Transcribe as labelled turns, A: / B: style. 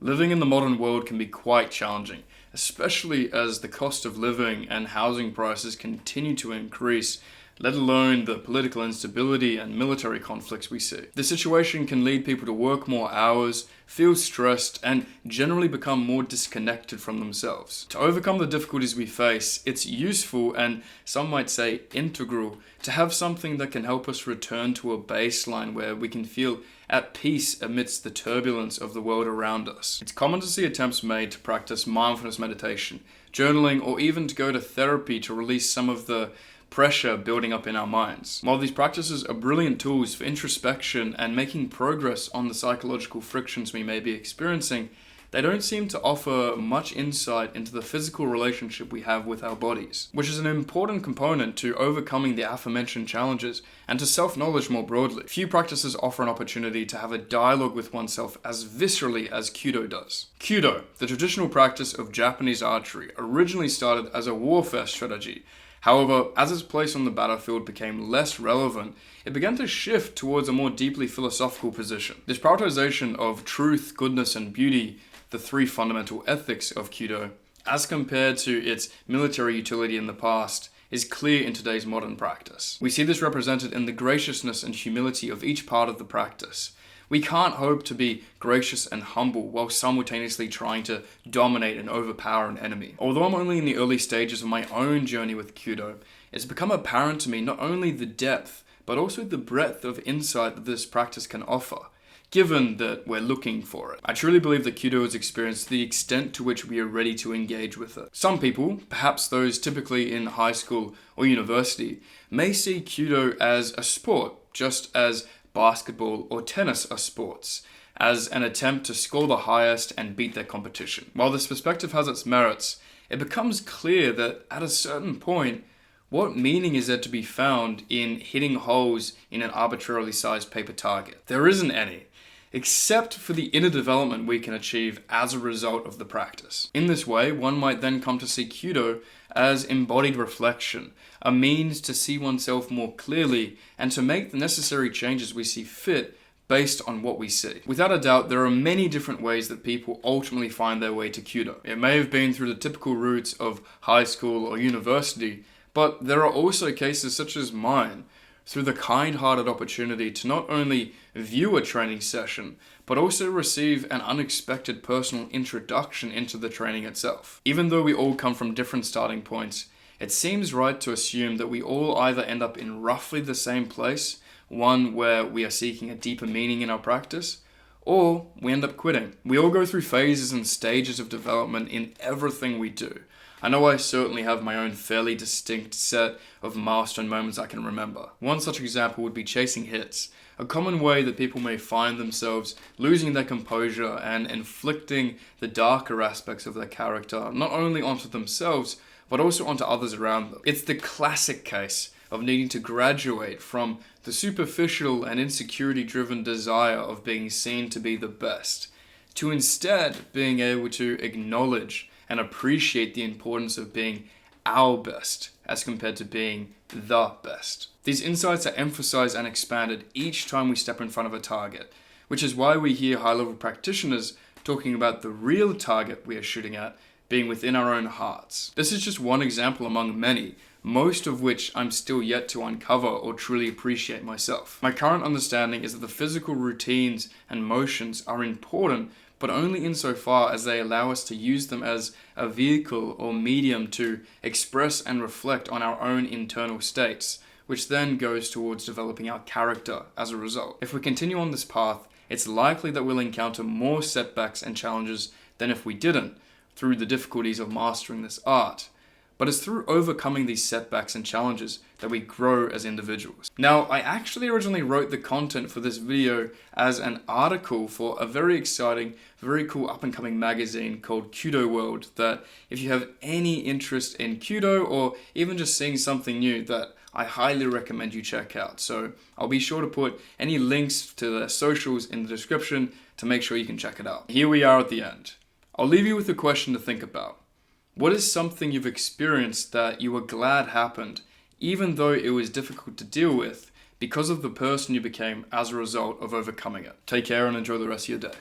A: Living in the modern world can be quite challenging, especially as the cost of living and housing prices continue to increase, let alone the political instability and military conflicts we see. The situation can lead people to work more hours, feel stressed, and generally become more disconnected from themselves. To overcome the difficulties we face, it's useful and some might say integral to have something that can help us return to a baseline where we can feel at peace amidst the turbulence of the world around us. It's common to see attempts made to practice mindfulness meditation, journaling, or even to go to therapy to release some of the pressure building up in our minds. While these practices are brilliant tools for introspection and making progress on the psychological frictions we may be experiencing, they don't seem to offer much insight into the physical relationship we have with our bodies, which is an important component to overcoming the aforementioned challenges and to self-knowledge more broadly. Few practices offer an opportunity to have a dialogue with oneself as viscerally as Kyudo does. Kyudo, the traditional practice of Japanese archery, originally started as a warfare strategy. However, as its place on the battlefield became less relevant, it began to shift towards a more deeply philosophical position. This prioritization of truth, goodness, and beauty, the three fundamental ethics of Kyudo, as compared to its military utility in the past, is clear in today's modern practice. We see this represented in the graciousness and humility of each part of the practice. We can't hope to be gracious and humble while simultaneously trying to dominate and overpower an enemy. Although I'm only in the early stages of my own journey with Kyudo, it's become apparent to me not only the depth, but also the breadth of insight that this practice can offer, given that we're looking for it. I truly believe that Kyudo is experienced to the extent to which we are ready to engage with it. Some people, perhaps those typically in high school or university, may see Kyudo as a sport, just as basketball or tennis are sports, as an attempt to score the highest and beat their competition. While this perspective has its merits, it becomes clear that at a certain point, what meaning is there to be found in hitting holes in an arbitrarily sized paper target? There isn't any, except for the inner development we can achieve as a result of the practice. In this way, one might then come to see Kyudo as embodied reflection, a means to see oneself more clearly and to make the necessary changes we see fit based on what we see. Without a doubt, there are many different ways that people ultimately find their way to Kyudo. It may have been through the typical routes of high school or university, but there are also cases such as mine, through the kind-hearted opportunity to not only view a training session, but also receive an unexpected personal introduction into the training itself. Even though we all come from different starting points, it seems right to assume that we all either end up in roughly the same place, one where we are seeking a deeper meaning in our practice, or we end up quitting. We all go through phases and stages of development in everything we do. I know I certainly have my own fairly distinct set of milestone moments I can remember. One such example would be chasing hits, a common way that people may find themselves losing their composure and inflicting the darker aspects of their character not only onto themselves, but also onto others around them. It's the classic case of needing to graduate from the superficial and insecurity-driven desire of being seen to be the best, to instead being able to acknowledge and appreciate the importance of being our best as compared to being the best. These insights are emphasized and expanded each time we step in front of a target, which is why we hear high-level practitioners talking about the real target we are shooting at being within our own hearts. This is just one example among many, most of which I'm still yet to uncover or truly appreciate myself. My current understanding is that the physical routines and motions are important, but only insofar as they allow us to use them as a vehicle or medium to express and reflect on our own internal states, which then goes towards developing our character as a result. If we continue on this path, it's likely that we'll encounter more setbacks and challenges than if we didn't, through the difficulties of mastering this art. But it's through overcoming these setbacks and challenges that we grow as individuals. Now, I actually originally wrote the content for this video as an article for a very exciting, very cool up-and-coming magazine called Kyudo World that if you have any interest in Kyudo or even just seeing something new, that I highly recommend you check out. So I'll be sure to put any links to their socials in the description to make sure you can check it out. Here we are at the end. I'll leave you with a question to think about. What is something you've experienced that you were glad happened, even though it was difficult to deal with, because of the person you became as a result of overcoming it? Take care and enjoy the rest of your day.